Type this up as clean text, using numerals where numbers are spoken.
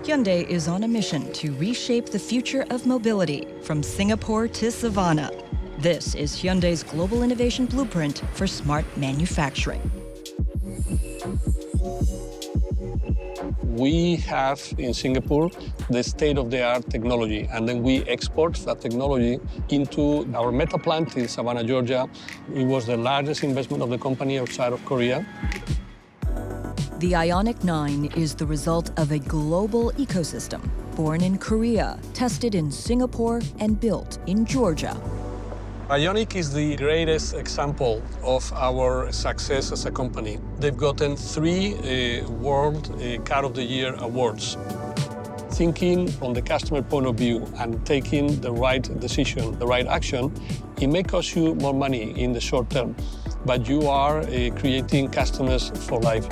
Hyundai is on a mission to reshape the future of mobility from Singapore to Savannah. This is Hyundai's global innovation blueprint for smart manufacturing. We have in Singapore the state-of-the-art technology, and then we export that technology into our metal plant in Savannah, Georgia. It was the largest investment of the company outside of Korea. The Ioniq 9 is the result of a global ecosystem, born in Korea, tested in Singapore, and built in Georgia. Ioniq is the greatest example of our success as a company. They've gotten 3 World Car of the Year awards. Thinking from the customer point of view and taking the right decision, the right action, it may cost you more money in the short term, but you are creating customers for life.